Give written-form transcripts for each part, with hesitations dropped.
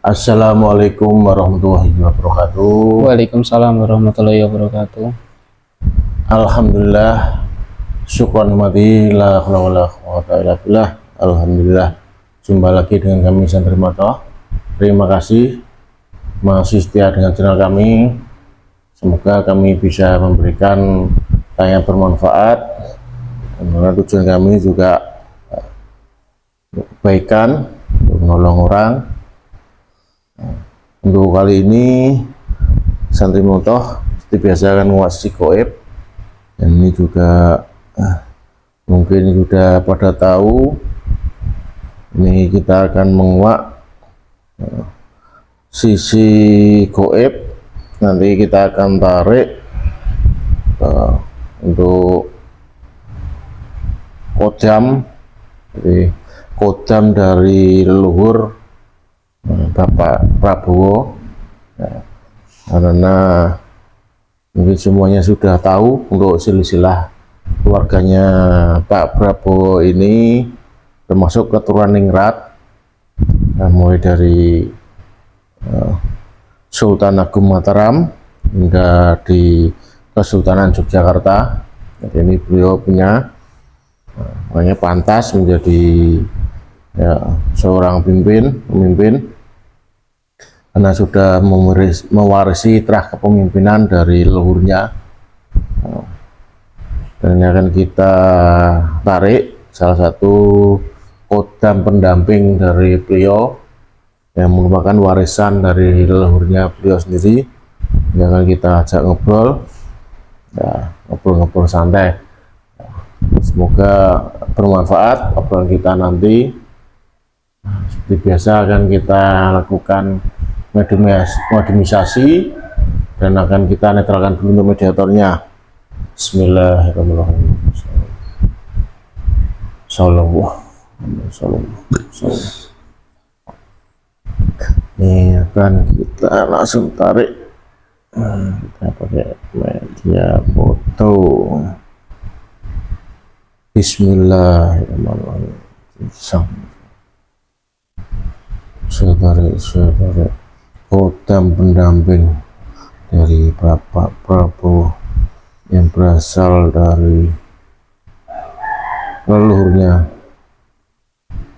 Assalamualaikum warahmatullahi wabarakatuh. Waalaikumsalam warahmatullahi wabarakatuh. Alhamdulillah, syukur nikmati la haula wala quwwata illa billah. Alhamdulillah, jumpa lagi dengan kami Santri Matoh. Terima kasih masih setia dengan channel kami. Semoga kami bisa memberikan tayangan bermanfaat. Karena tujuan kami juga kebaikan, untuk menolong orang. Untuk kali ini Santri Matoh seperti biasa akan menguasai goib, dan ini juga mungkin sudah pada tahu, ini kita akan menguak sisi goib. Nanti kita akan tarik untuk kodam, jadi kodam dari leluhur Bapak Prabowo ya, karena mungkin semuanya sudah tahu untuk silsilah keluarganya Pak Prabowo ini termasuk keturunan Ningrat, mulai dari Sultan Agung Mataram hingga di Kesultanan Yogyakarta. Jadi ini beliau punya makanya pantas menjadi seorang pemimpin karena sudah mewarisi terah kepemimpinan dari leluhurnya. Dan ini akan kita tarik salah satu kodam pendamping dari beliau yang merupakan warisan dari leluhurnya beliau sendiri. Ini akan kita ajak ngobrol, ngobrol santai. Semoga bermanfaat obrolan kita nanti. Seperti biasa akan kita lakukan mediumisasi dan akan kita netralkan dulu untuk mediatornya. Bismillahirrahmanirrahim. Ini akan kita langsung tarik. Kita pakai media foto. Bismillahirrahmanirrahim. Saudara kodam pendamping dari Bapak Prabowo yang berasal dari leluhurnya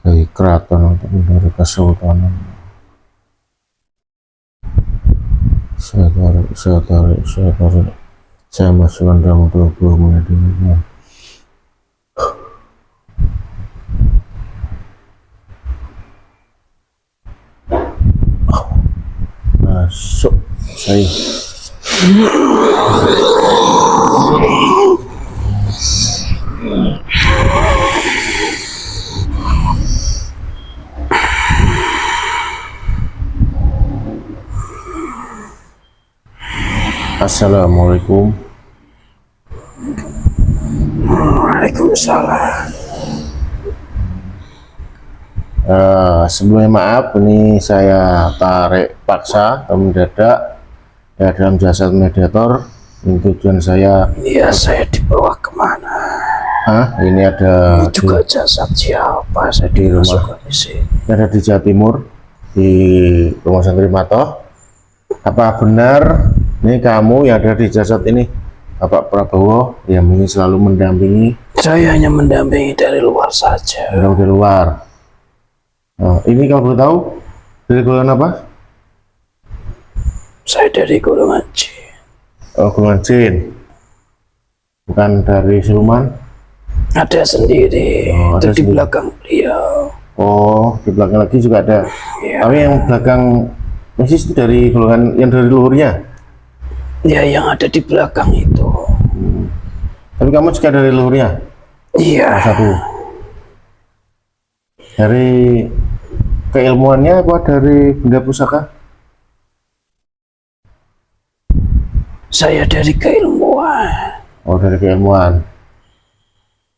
dari keraton atau dari kesultanan. Saudara, saya masukkan dalam tubuh media. Masuk saya. Assalamualaikum. Waalaikumsalam. Sebelumnya maaf, ini saya tarik paksa atau mendadak ya dalam jasad mediator. Ini tujuan saya. Iya, saya dibawa kemana? Ini ada ini juga jasad siapa? Saya di rumah di sini. Ada di Jawa Timur, di rumah Santri Matoh. Apa benar ini kamu yang ada di jasad ini, Bapak Prabowo, yang ingin selalu mendampingi? Saya hanya mendampingi dari luar saja. Dari luar. Ini kalau boleh tahu dari golongan apa? Saya dari golongan jin. Golongan jin. Bukan dari siluman? Ada sendiri. Itu di belakang beliau. Oh, di belakang lagi juga ada. Ya. Tapi yang belakang persis dari golongan yang dari leluhurnya? Ya, yang ada di belakang itu. Tapi kamu juga dari leluhurnya? Iya. Satu. Dari keilmuannya apa dari benda pusaka? Saya dari keilmuan. Oh, dari keilmuan.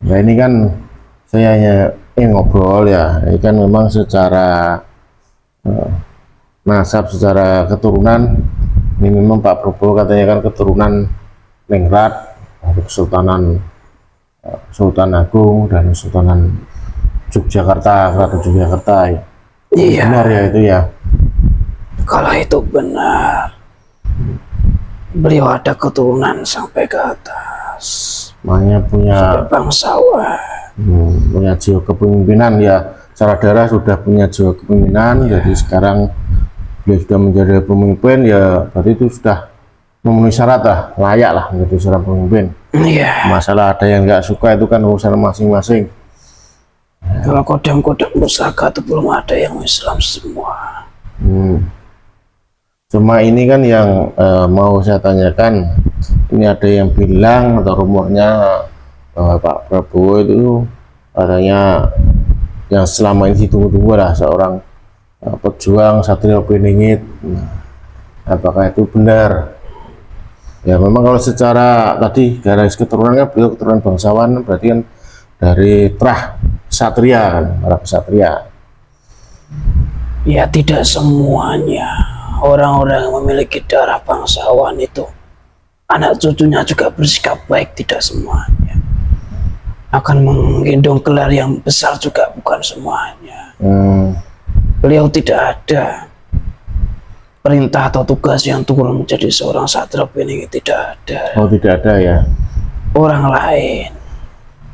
Nah, ini kan saya hanya ngobrol ya. Ini kan memang secara nasab, secara keturunan, ini memang Pak Prabowo katanya kan keturunan Ningrat dari Kesultanan Sultan Agung dan Kesultanan Yogyakarta, Keraton Yogyakarta ya. Iya. Benar ya itu ya. Kalau itu benar, beliau ada keturunan sampai ke atas. Makanya punya Bangsawan. punya jiwa kepemimpinan ya. Secara darah sudah punya jiwa kepemimpinan, jadi sekarang beliau sudah menjadi pemimpin ya, berarti itu sudah memenuhi syarat lah, layak lah menjadi seorang pemimpin. Iya. Masalah ada yang nggak suka itu kan urusan masing-masing. Kalau kodam-kodam pusaka itu belum ada yang Islam semua. Cuma ini kan yang mau saya tanyakan, ini ada yang bilang atau rumornya bahwa Pak Prabowo itu katanya yang selama ini ditunggu-tunggu lah seorang pejuang Satrio Piningit. Apakah itu benar? Ya memang kalau secara tadi garis keturunan kan beliau keturunan bangsawan, berarti kan dari terah Satria kan, para kesatria. Ya tidak semuanya. Orang-orang yang memiliki darah bangsawan itu anak cucunya juga bersikap baik, tidak semuanya. Akan menggendong gelar yang besar juga bukan semuanya. Beliau tidak ada perintah atau tugas yang turun menjadi seorang Satrio Piningit, tidak ada. Oh tidak ada ya. Orang lain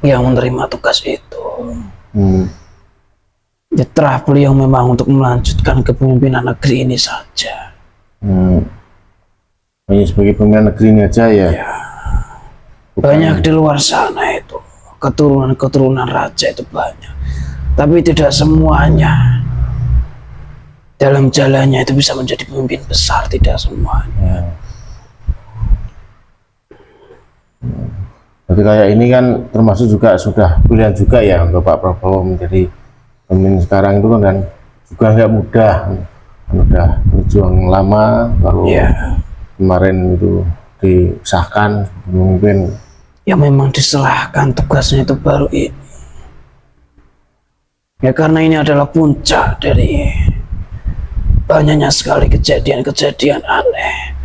yang menerima tugas itu. Terah beliau memang untuk melanjutkan kepemimpinan negeri ini saja. Hanya sebagai pemimpin negeri ini aja ya. Banyak di luar sana itu keturunan-keturunan raja itu banyak, tapi tidak semuanya dalam jalannya itu bisa menjadi pemimpin besar, tidak semuanya. Jadi kayak ini kan termasuk juga sudah pilihan juga ya untuk Pak Prabowo menjadi pemimpin sekarang itu kan juga nggak mudah, udah berjuang lama baru kemarin itu disahkan pemimpin. Ya memang diserahkan tugasnya itu baru ini. Ya karena ini adalah puncak dari banyaknya sekali kejadian-kejadian aneh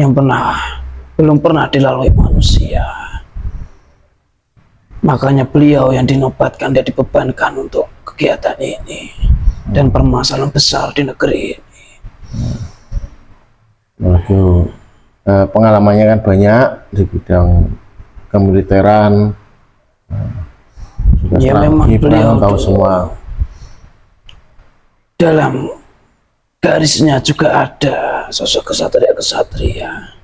yang belum pernah dilalui manusia. Makanya beliau yang dinobatkan dan dibebankan untuk kegiatan ini dan permasalahan besar di negeri ini. Waduh, pengalamannya kan banyak di bidang kemiliteran. Ya memang beliau tahu semua. Dalam garisnya juga ada sosok kesatria-kesatria.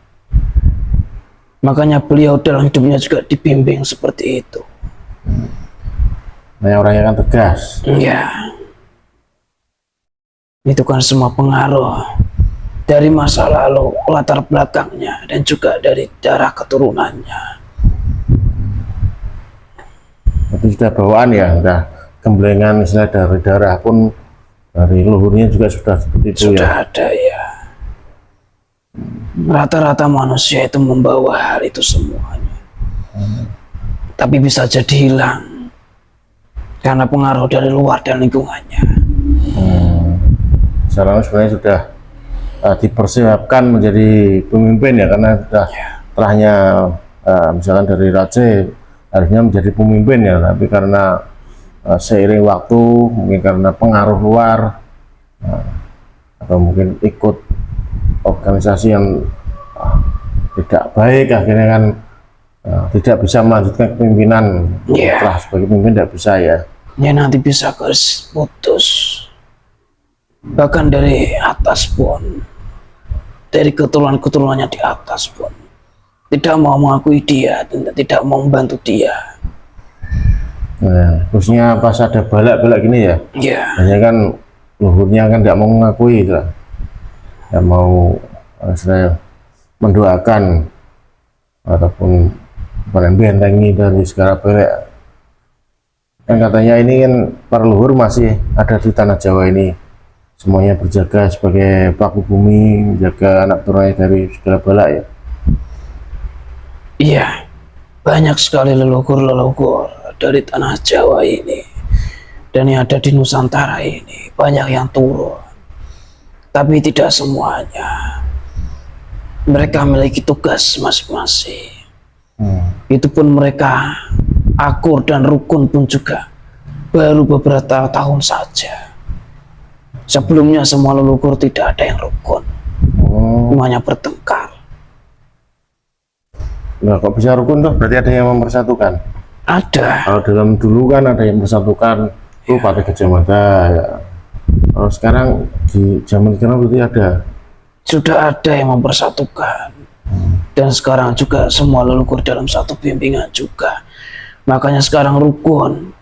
Makanya beliau dalam hidupnya juga dibimbing seperti itu. Nah, orangnya kan tegas. Ya, itu kan semua pengaruh dari masa lalu, latar belakangnya, dan juga dari darah keturunannya. Itu sudah bawaan ya, sudah gemblengan istilah dari darah pun dari luhurnya juga sudah seperti itu sudah ya. Ada ya. Rata-rata manusia itu membawa hal itu semuanya. Tapi bisa jadi hilang karena pengaruh dari luar dan lingkungannya. Sebenarnya sudah dipersiapkan menjadi pemimpin ya, karena sudah terahnya misalkan dari raja harusnya menjadi pemimpin ya, tapi karena seiring waktu, mungkin karena pengaruh luar atau mungkin ikut organisasi yang tidak baik, akhirnya kan tidak bisa melanjutkan kepemimpinan. Setelah sebagai pemimpin tidak bisa ya. Ya nanti bisa garis putus, bahkan dari atas pun, dari keturunan-keturunannya di atas pun tidak mau mengakui dia dan tidak mau membantu dia. Nah, khususnya pas ada balak-balak gini ya. Hanya kan luhurnya kan tidak mau mengakui gitu. Tidak mau saya mendoakan ataupun membentengi dari segala belak. Kan katanya ini kan para luhur masih ada di tanah Jawa ini, semuanya berjaga sebagai paku bumi, menjaga anak turunnya dari segala balak ya. Iya, banyak sekali leluhur-leluhur dari tanah Jawa ini dan yang ada di Nusantara ini, banyak yang turun, tapi tidak semuanya. Mereka memiliki tugas masing-masing. Itu pun mereka akur dan rukun pun juga baru beberapa tahun saja. Sebelumnya semua leluhur tidak ada yang rukun, Oh, semuanya bertengkar. nah kok bisa rukun tuh? Berarti ada yang mempersatukan. Ada, Kalau dalam dulu kan ada yang mempersatukan, tuh pada Gajah Mada ya. Kalau sekarang di zaman sekarang berarti ada. sudah ada yang mempersatukan. Dan sekarang juga semua leluhur dalam satu bimbingan juga. Makanya sekarang rukun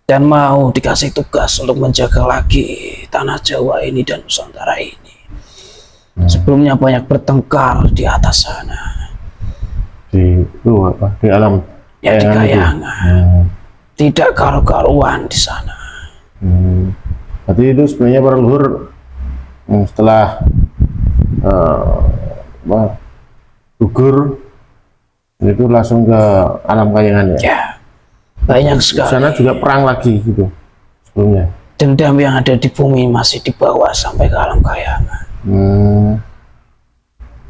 dan mau dikasih tugas untuk menjaga lagi tanah Jawa ini dan Nusantara ini. Sebelumnya banyak bertengkar di atas sana, Di itu apa? Di alam ya di kayangan itu. Kayangan. Tidak karu-karuan di sana. Berarti itu sebenarnya para leluhur setelah apa, gugur itu langsung ke alam kayangan ya. Ya, banyak Di sana sekali. juga perang lagi gitu sebelumnya. Dendam yang ada di bumi masih dibawa sampai ke alam Kayangan.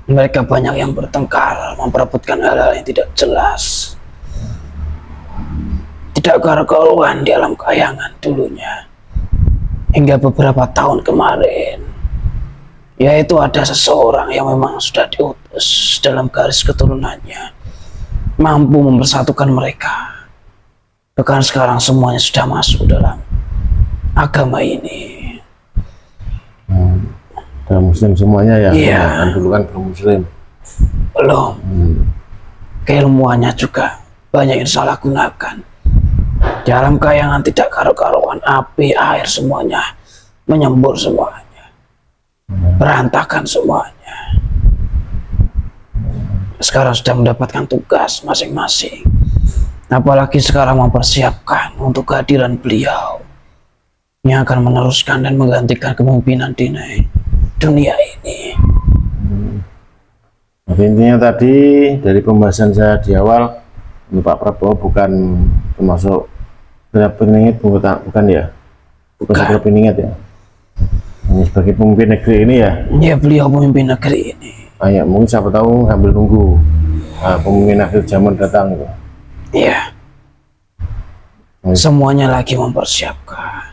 Mereka banyak yang bertengkar, memperebutkan hal-hal yang tidak jelas. Tidak karu-karuan di alam Kayangan dulunya. Hingga beberapa tahun kemarin, yaitu ada seseorang yang memang sudah diutus dalam garis keturunannya, mampu mempersatukan mereka. Bahkan sekarang semuanya sudah masuk dalam agama ini. Dan muslim semuanya ya. Iya. Kan dulu kan belum muslim. Belum. Keilmuannya juga banyak yang salah gunakan. Di alam Kayangan tidak karu-karuan, api, air semuanya menyembur semuanya. Berantakan semuanya. Sekarang sudah mendapatkan tugas masing-masing. Apalagi sekarang mempersiapkan untuk kehadiran beliau yang akan meneruskan dan menggantikan kepemimpinan di dunia ini. Jadi intinya tadi dari pembahasan saya di awal, Pak Prabowo bukan termasuk peningit, bukan ya? Bukan sebagai peningit ya? Hanya sebagai pemimpin negeri ini ya? Ya, beliau pemimpin negeri ini. Ya mungkin siapa tahu sambil nunggu pemimpin akhir zaman datang gitu. Iya. Semuanya lagi mempersiapkan.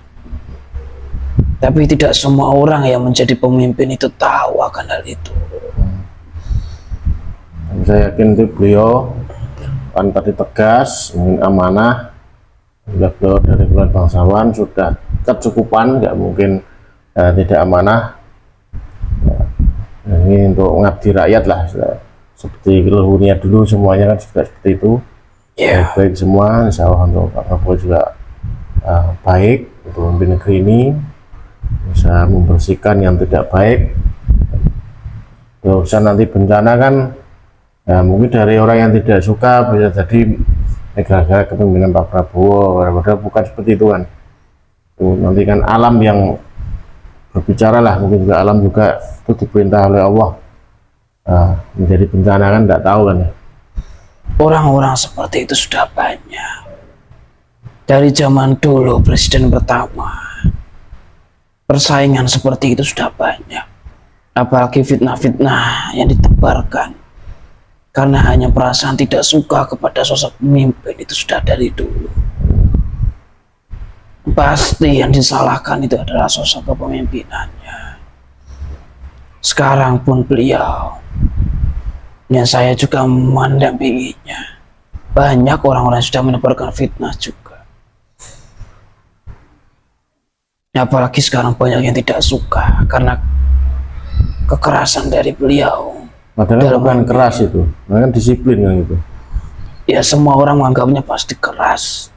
Tapi tidak semua orang yang menjadi pemimpin itu tahu akan hal itu. Dan saya yakin itu beliau kan tadi tegas, mungkin amanah. Sudah beliau dari bulan bangsawan sudah kecukupan, nggak mungkin tidak amanah. Ini untuk mengabdi rakyat lah, seperti leluhurnya dulu semuanya kan juga seperti itu. Ya, Baik semua, insya Allah untuk Pak Prabowo juga baik untuk memimpin negeri ini, bisa membersihkan yang tidak baik. Urusan nanti bencana kan ya mungkin dari orang yang tidak suka bisa jadi gara-gara kepemimpinan Pak Prabowo, padahal bukan seperti itu kan. Tuh, nanti kan alam yang berbicara lah, mungkin juga alam juga itu diperintah oleh Allah menjadi bencana kan, tidak tahu kan ya. orang-orang seperti itu sudah banyak. Dari zaman dulu presiden pertama, persaingan seperti itu sudah banyak. Apalagi fitnah-fitnah yang ditebarkan karena hanya perasaan tidak suka kepada sosok pemimpin itu sudah dari dulu. Pasti yang disalahkan itu adalah sosok kepemimpinannya. Sekarang pun beliau, yang saya juga mendampinginya, banyak orang-orang yang sudah menebarkan fitnah juga. Apalagi sekarang banyak yang tidak suka karena kekerasan dari beliau. Padahal bukan keras itu, kan disiplin kan itu. Ya, semua orang menganggapnya pasti keras.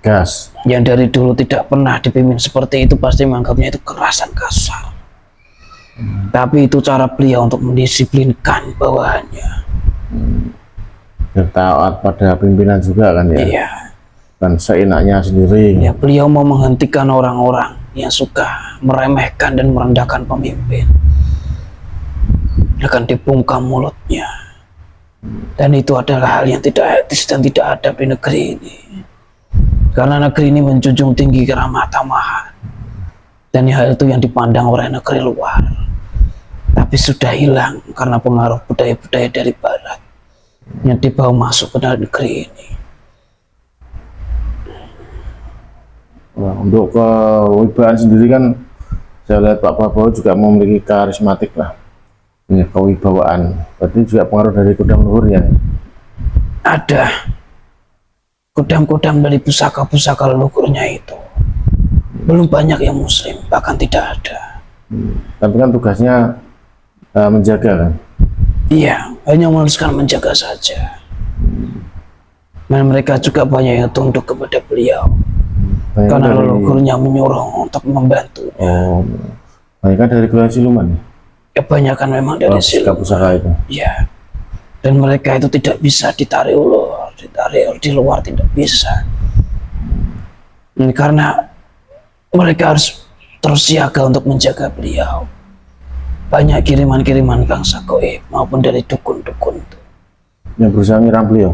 Gas. Yang dari dulu tidak pernah dipimpin seperti itu pasti menganggapnya itu kerasan kasar. Tapi itu cara beliau untuk mendisiplinkan bawahannya. Ya, taat pada pimpinan juga kan ya. Iya. Dan seenaknya sendiri. Ya, beliau mau menghentikan orang-orang yang suka meremehkan dan merendahkan pemimpin. Akan dibungkam mulutnya. Dan itu adalah hal yang tidak etis dan tidak adab di negeri ini. Karena negeri ini menjunjung tinggi keramah tamahan. Dan hal itu yang dipandang oleh negeri luar. Tapi sudah hilang karena pengaruh budaya-budaya dari barat yang dibawa masuk ke dalam negeri ini. Nah, untuk kewibawaan sendiri kan saya lihat Pak Prabowo juga memiliki karismatik lah, punya kewibawaan. Berarti juga pengaruh dari kudam luhur ya. Ada kudam-kudam dari pusaka-pusaka leluhurnya itu. Belum banyak yang muslim, bahkan tidak ada. Tapi kan tugasnya menjaga kan. Iya, hanya meneruskan menjaga saja. Dan mereka juga banyak yang tunduk kepada beliau. Banyak Karena dari, leluhurnya menyuruh untuk membantu. oh, banyak kan dari keluarga siluman. Kebanyakan memang dari siluman. Pusaka itu. Ya. Dan mereka itu tidak bisa ditarik ulur, ditarik di luar tidak bisa. Ini karena mereka harus terus siaga untuk menjaga beliau. Banyak kiriman-kiriman bangsa goib maupun dari dukun-dukun itu. Yang berusaha nyerang beliau.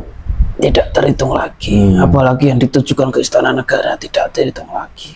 Tidak terhitung lagi, apalagi yang ditujukan ke istana negara tidak terhitung lagi.